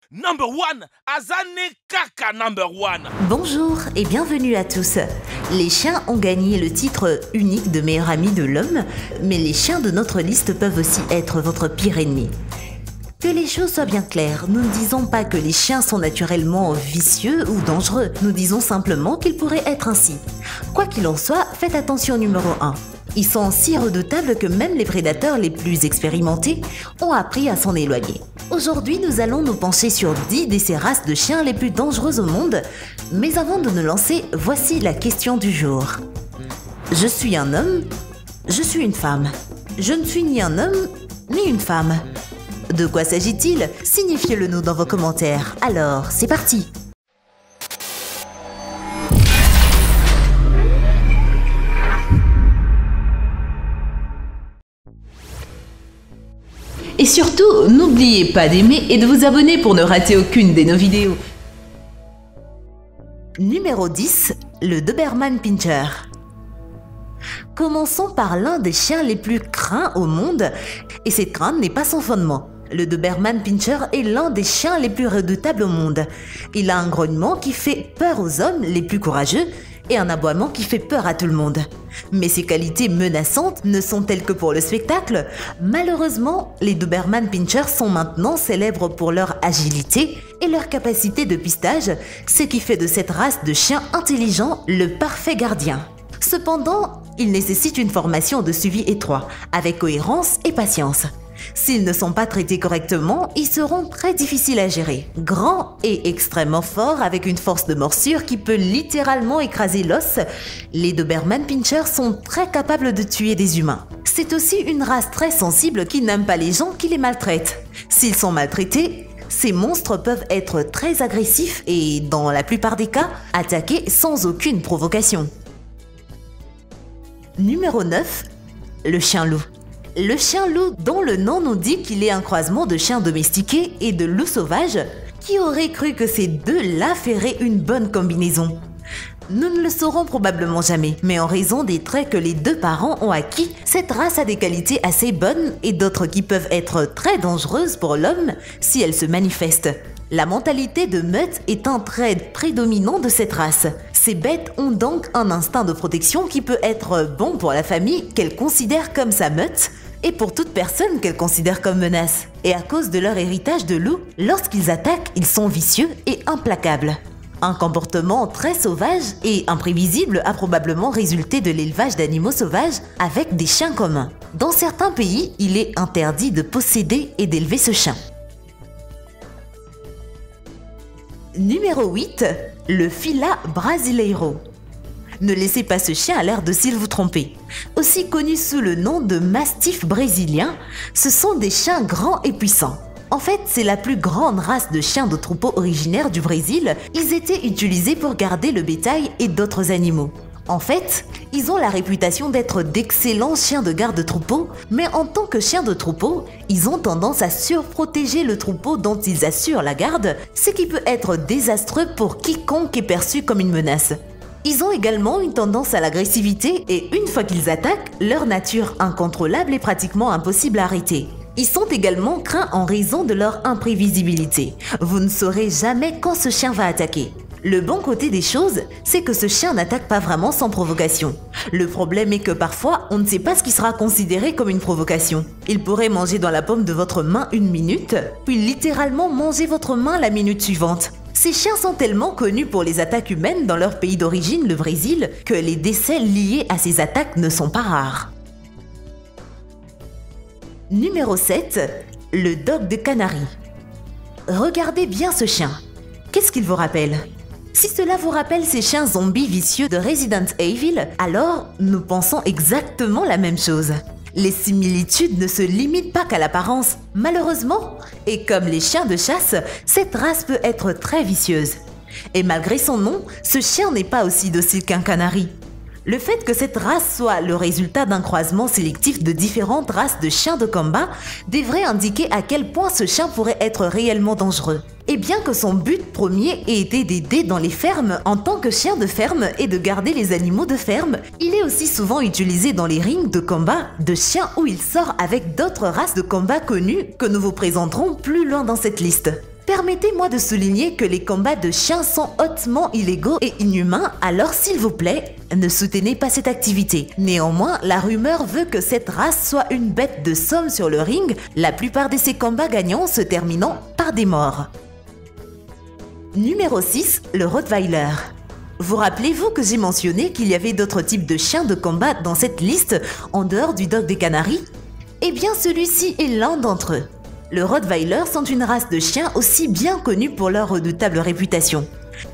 Number one, Azane Kaka number one. Bonjour et bienvenue à tous. Les chiens ont gagné le titre unique de meilleur ami de l'homme, mais les chiens de notre liste peuvent aussi être votre pire ennemi. Que les choses soient bien claires, nous ne disons pas que les chiens sont naturellement vicieux ou dangereux, nous disons simplement qu'ils pourraient être ainsi. Quoi qu'il en soit, faites attention au numéro 1. Ils sont si redoutables que même les prédateurs les plus expérimentés ont appris à s'en éloigner. Aujourd'hui, nous allons nous pencher sur 10 de ces races de chiens les plus dangereuses au monde, mais avant de nous lancer, voici la question du jour. Je suis un homme, je suis une femme. Je ne suis ni un homme, ni une femme. De quoi s'agit-il? Signifiez-le nous dans vos commentaires. Alors, c'est parti! Et surtout, n'oubliez pas d'aimer et de vous abonner pour ne rater aucune de nos vidéos. Numéro 10, le Doberman Pinscher. Commençons par l'un des chiens les plus craints au monde, et cette crainte n'est pas sans fondement. Le Doberman Pinscher est l'un des chiens les plus redoutables au monde. Il a un grognement qui fait peur aux hommes les plus courageux et un aboiement qui fait peur à tout le monde. Mais ses qualités menaçantes ne sont-elles que pour le spectacle? Malheureusement, les Doberman Pinscher sont maintenant célèbres pour leur agilité et leur capacité de pistage, ce qui fait de cette race de chiens intelligents le parfait gardien. Cependant, ils nécessitent une formation de suivi étroit, avec cohérence et patience. S'ils ne sont pas traités correctement, ils seront très difficiles à gérer. Grands et extrêmement forts avec une force de morsure qui peut littéralement écraser l'os, les Doberman Pinscher sont très capables de tuer des humains. C'est aussi une race très sensible qui n'aime pas les gens qui les maltraitent. S'ils sont maltraités, ces monstres peuvent être très agressifs et, dans la plupart des cas, attaquer sans aucune provocation. Numéro 9, le chien loup. Le chien loup, dont le nom nous dit qu'il est un croisement de chien domestiqué et de loup sauvage, qui aurait cru que ces deux-là feraient une bonne combinaison? Nous ne le saurons probablement jamais, mais en raison des traits que les deux parents ont acquis, cette race a des qualités assez bonnes et d'autres qui peuvent être très dangereuses pour l'homme si elles se manifestent. La mentalité de meute est un trait prédominant de cette race. Ces bêtes ont donc un instinct de protection qui peut être bon pour la famille qu'elles considèrent comme sa meute, et pour toute personne qu'elles considèrent comme menace. Et à cause de leur héritage de loup, lorsqu'ils attaquent, ils sont vicieux et implacables. Un comportement très sauvage et imprévisible a probablement résulté de l'élevage d'animaux sauvages avec des chiens communs. Dans certains pays, il est interdit de posséder et d'élever ce chien. Numéro 8, le Fila Brasileiro. Ne laissez pas ce chien à l'air docile vous tromper. Aussi connu sous le nom de mastif brésilien, ce sont des chiens grands et puissants. En fait, c'est la plus grande race de chiens de troupeau originaire du Brésil. Ils étaient utilisés pour garder le bétail et d'autres animaux. En fait, ils ont la réputation d'être d'excellents chiens de garde de troupeau, mais en tant que chiens de troupeau, ils ont tendance à surprotéger le troupeau dont ils assurent la garde, ce qui peut être désastreux pour quiconque est perçu comme une menace. Ils ont également une tendance à l'agressivité et une fois qu'ils attaquent, leur nature incontrôlable est pratiquement impossible à arrêter. Ils sont également craints en raison de leur imprévisibilité. Vous ne saurez jamais quand ce chien va attaquer. Le bon côté des choses, c'est que ce chien n'attaque pas vraiment sans provocation. Le problème est que parfois, on ne sait pas ce qui sera considéré comme une provocation. Il pourrait manger dans la paume de votre main une minute, puis littéralement manger votre main la minute suivante. Ces chiens sont tellement connus pour les attaques humaines dans leur pays d'origine, le Brésil, que les décès liés à ces attaques ne sont pas rares. Numéro 7, le Dog de Canaries. Regardez bien ce chien. Qu'est-ce qu'il vous rappelle? Si cela vous rappelle ces chiens zombies vicieux de Resident Evil, alors nous pensons exactement la même chose. Les similitudes ne se limitent pas qu'à l'apparence, malheureusement. Et comme les chiens de chasse, cette race peut être très vicieuse. Et malgré son nom, ce chien n'est pas aussi docile qu'un canari. Le fait que cette race soit le résultat d'un croisement sélectif de différentes races de chiens de combat devrait indiquer à quel point ce chien pourrait être réellement dangereux. Et bien que son but premier ait été d'aider dans les fermes en tant que chien de ferme et de garder les animaux de ferme, il est aussi souvent utilisé dans les rings de combat de chiens où il sort avec d'autres races de combat connues que nous vous présenterons plus loin dans cette liste. Permettez-moi de souligner que les combats de chiens sont hautement illégaux et inhumains, alors s'il vous plaît, ne soutenez pas cette activité. Néanmoins, la rumeur veut que cette race soit une bête de somme sur le ring, la plupart de ces combats gagnants se terminant par des morts. Numéro 6, le Rottweiler. Vous rappelez-vous que j'ai mentionné qu'il y avait d'autres types de chiens de combat dans cette liste en dehors du Dog des Canaries? Eh bien, celui-ci est l'un d'entre eux. Le Rottweiler sont une race de chiens aussi bien connue pour leur redoutable réputation.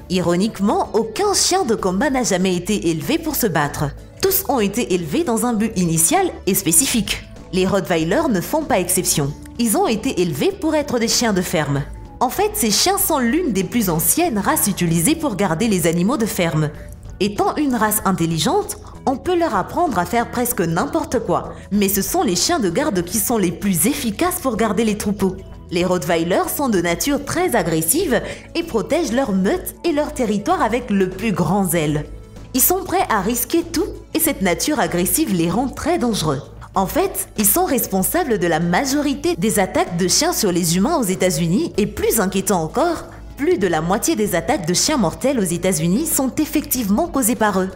Ironiquement, aucun chien de combat n'a jamais été élevé pour se battre. Tous ont été élevés dans un but initial et spécifique. Les Rottweilers ne font pas exception. Ils ont été élevés pour être des chiens de ferme. En fait, ces chiens sont l'une des plus anciennes races utilisées pour garder les animaux de ferme. Étant une race intelligente, on peut leur apprendre à faire presque n'importe quoi, mais ce sont les chiens de garde qui sont les plus efficaces pour garder les troupeaux. Les Rottweilers sont de nature très agressive et protègent leur meute et leur territoire avec le plus grand zèle. Ils sont prêts à risquer tout et cette nature agressive les rend très dangereux. En fait, ils sont responsables de la majorité des attaques de chiens sur les humains aux États-Unis et plus inquiétant encore, plus de la moitié des attaques de chiens mortels aux États-Unis sont effectivement causées par eux.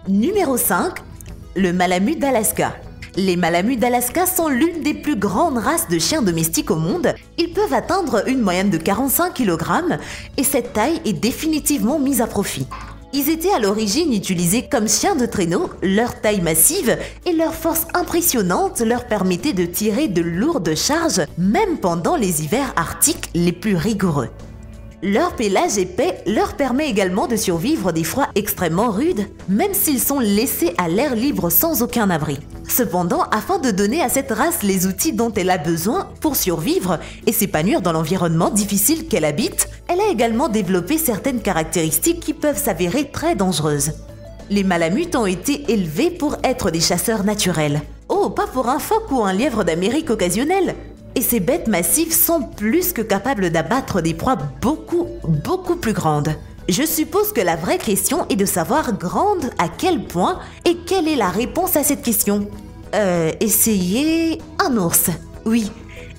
Numéro 5, le Malamute d'Alaska. Les Malamutes d'Alaska sont l'une des plus grandes races de chiens domestiques au monde. Ils peuvent atteindre une moyenne de 45 kg et cette taille est définitivement mise à profit. Ils étaient à l'origine utilisés comme chiens de traîneau, leur taille massive et leur force impressionnante leur permettaient de tirer de lourdes charges même pendant les hivers arctiques les plus rigoureux. Leur pelage épais leur permet également de survivre des froids extrêmement rudes, même s'ils sont laissés à l'air libre sans aucun abri. Cependant, afin de donner à cette race les outils dont elle a besoin pour survivre et s'épanouir dans l'environnement difficile qu'elle habite, elle a également développé certaines caractéristiques qui peuvent s'avérer très dangereuses. Les malamutes ont été élevés pour être des chasseurs naturels. Oh, pas pour un phoque ou un lièvre d'Amérique occasionnel! Et ces bêtes massives sont plus que capables d'abattre des proies beaucoup plus grandes. Je suppose que la vraie question est de savoir grande à quel point et quelle est la réponse à cette question. Essayez un ours. Oui,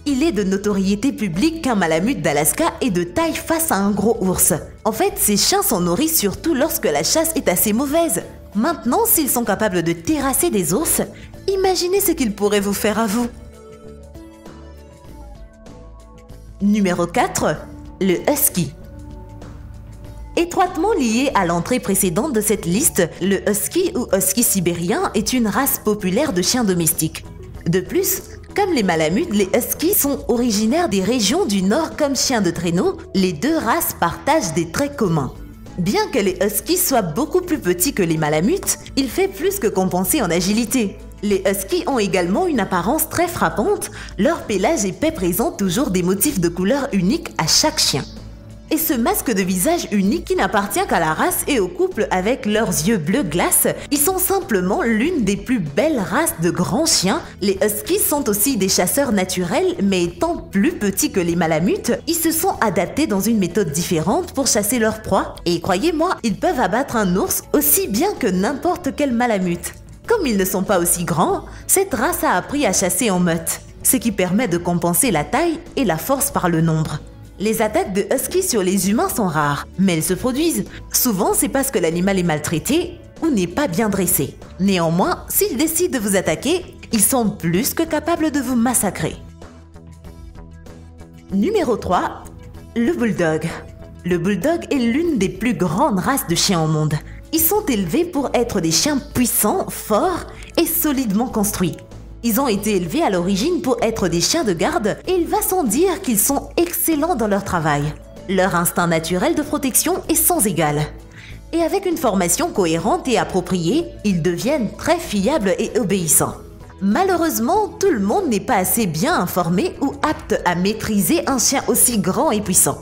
il est de notoriété publique qu'un malamute d'Alaska est de taille face à un gros ours. En fait, ces chiens sont nourris surtout lorsque la chasse est assez mauvaise. Maintenant, s'ils sont capables de terrasser des ours, imaginez ce qu'ils pourraient vous faire à vous. Numéro 4, le Husky. Étroitement lié à l'entrée précédente de cette liste, le Husky ou Husky sibérien est une race populaire de chiens domestiques. De plus, comme les malamutes, les Huskies sont originaires des régions du nord comme chiens de traîneau, les deux races partagent des traits communs. Bien que les Huskies soient beaucoup plus petits que les malamutes, il fait plus que compenser en agilité. Les Huskies ont également une apparence très frappante, leur pelage épais présente toujours des motifs de couleurs uniques à chaque chien. Et ce masque de visage unique qui n'appartient qu'à la race et au couple avec leurs yeux bleu glace, ils sont simplement l'une des plus belles races de grands chiens. Les Huskies sont aussi des chasseurs naturels, mais étant plus petits que les malamutes, ils se sont adaptés dans une méthode différente pour chasser leurs proies. Et croyez-moi, ils peuvent abattre un ours aussi bien que n'importe quel malamute. Comme ils ne sont pas aussi grands, cette race a appris à chasser en meute, ce qui permet de compenser la taille et la force par le nombre. Les attaques de Husky sur les humains sont rares, mais elles se produisent. Souvent, c'est parce que l'animal est maltraité ou n'est pas bien dressé. Néanmoins, s'ils décident de vous attaquer, ils sont plus que capables de vous massacrer. Numéro 3, le Bulldog. Le Bulldog est l'une des plus grandes races de chiens au monde. Ils sont élevés pour être des chiens puissants, forts et solidement construits. Ils ont été élevés à l'origine pour être des chiens de garde et il va sans dire qu'ils sont excellents dans leur travail. Leur instinct naturel de protection est sans égal. Et avec une formation cohérente et appropriée, ils deviennent très fiables et obéissants. Malheureusement, tout le monde n'est pas assez bien informé ou apte à maîtriser un chien aussi grand et puissant.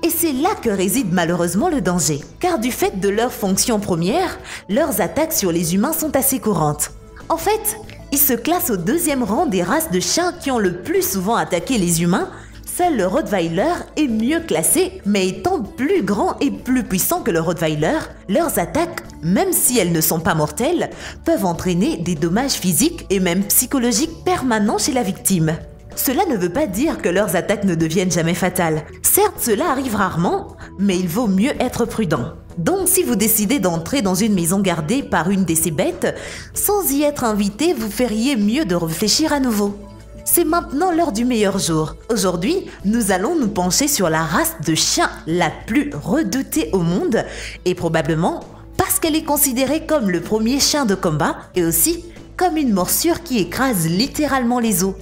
Et c'est là que réside malheureusement le danger, car du fait de leur fonction première, leurs attaques sur les humains sont assez courantes. En fait, ils se classent au deuxième rang des races de chiens qui ont le plus souvent attaqué les humains. Seul le Rottweiler est mieux classé, mais étant plus grand et plus puissant que le Rottweiler, leurs attaques, même si elles ne sont pas mortelles, peuvent entraîner des dommages physiques et même psychologiques permanents chez la victime. Cela ne veut pas dire que leurs attaques ne deviennent jamais fatales. Certes, cela arrive rarement, mais il vaut mieux être prudent. Donc si vous décidez d'entrer dans une maison gardée par une de ces bêtes, sans y être invité, vous feriez mieux de réfléchir à nouveau. C'est maintenant l'heure du meilleur jour. Aujourd'hui, nous allons nous pencher sur la race de chien la plus redoutée au monde et probablement parce qu'elle est considérée comme le premier chien de combat et aussi comme une morsure qui écrase littéralement les os.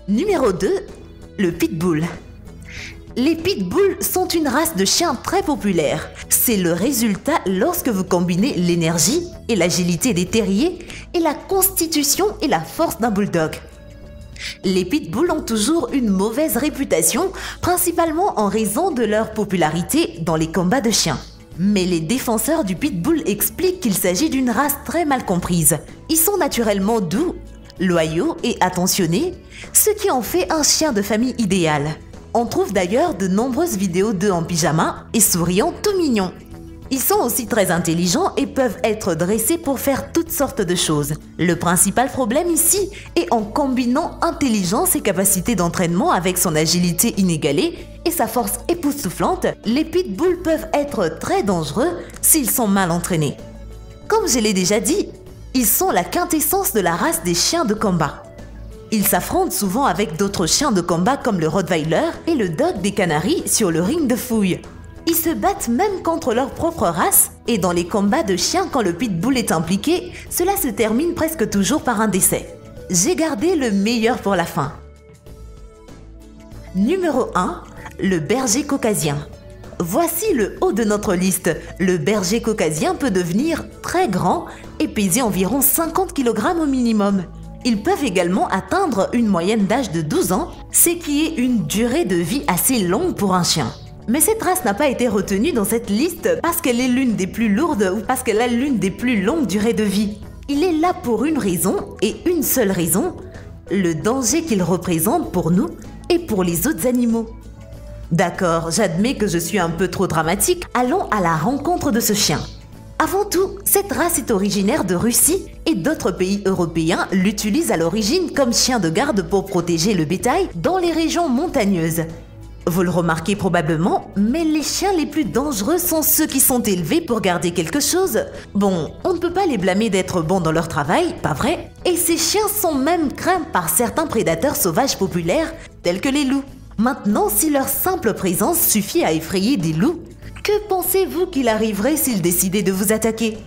Numéro 2, le pitbull. Les pitbulls sont une race de chiens très populaire. C'est le résultat lorsque vous combinez l'énergie et l'agilité des terriers et la constitution et la force d'un bulldog. Les pitbulls ont toujours une mauvaise réputation, principalement en raison de leur popularité dans les combats de chiens. Mais les défenseurs du pitbull expliquent qu'il s'agit d'une race très mal comprise. Ils sont naturellement doux, loyaux et attentionnés, ce qui en fait un chien de famille idéal. On trouve d'ailleurs de nombreuses vidéos d'eux en pyjama et souriant tout mignons. Ils sont aussi très intelligents et peuvent être dressés pour faire toutes sortes de choses. Le principal problème ici est en combinant intelligence et capacité d'entraînement avec son agilité inégalée et sa force époustouflante, les pitbulls peuvent être très dangereux s'ils sont mal entraînés. Comme je l'ai déjà dit, ils sont la quintessence de la race des chiens de combat. Ils s'affrontent souvent avec d'autres chiens de combat comme le Rottweiler et le Dog des Canaries sur le ring de fouille. Ils se battent même contre leur propre race et dans les combats de chiens quand le pitbull est impliqué, cela se termine presque toujours par un décès. J'ai gardé le meilleur pour la fin. Numéro 1, le berger caucasien. Voici le haut de notre liste. Le berger caucasien peut devenir très grand et peser environ 50 kg au minimum. Ils peuvent également atteindre une moyenne d'âge de 12 ans, ce qui est une durée de vie assez longue pour un chien. Mais cette race n'a pas été retenue dans cette liste parce qu'elle est l'une des plus lourdes ou parce qu'elle a l'une des plus longues durées de vie. Il est là pour une raison et une seule raison, le danger qu'il représente pour nous et pour les autres animaux. D'accord, j'admets que je suis un peu trop dramatique, allons à la rencontre de ce chien. Avant tout, cette race est originaire de Russie et d'autres pays européens l'utilisent à l'origine comme chien de garde pour protéger le bétail dans les régions montagneuses. Vous le remarquez probablement, mais les chiens les plus dangereux sont ceux qui sont élevés pour garder quelque chose. Bon, on ne peut pas les blâmer d'être bons dans leur travail, pas vrai? Et ces chiens sont même craints par certains prédateurs sauvages populaires, tels que les loups. Maintenant, si leur simple présence suffit à effrayer des loups, que pensez-vous qu'il arriverait s'ils décidaient de vous attaquer?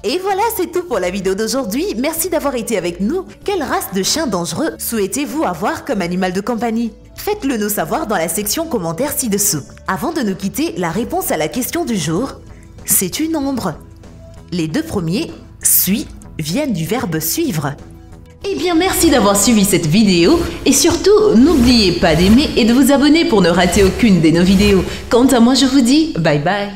Et voilà, c'est tout pour la vidéo d'aujourd'hui. Merci d'avoir été avec nous. Quelle race de chien dangereux souhaitez-vous avoir comme animal de compagnie? Faites-le nous savoir dans la section commentaires ci-dessous. Avant de nous quitter, la réponse à la question du jour, c'est une ombre. Les deux premiers, suis, viennent du verbe suivre. Eh bien, merci d'avoir suivi cette vidéo et surtout, n'oubliez pas d'aimer et de vous abonner pour ne rater aucune de nos vidéos. Quant à moi, je vous dis bye bye.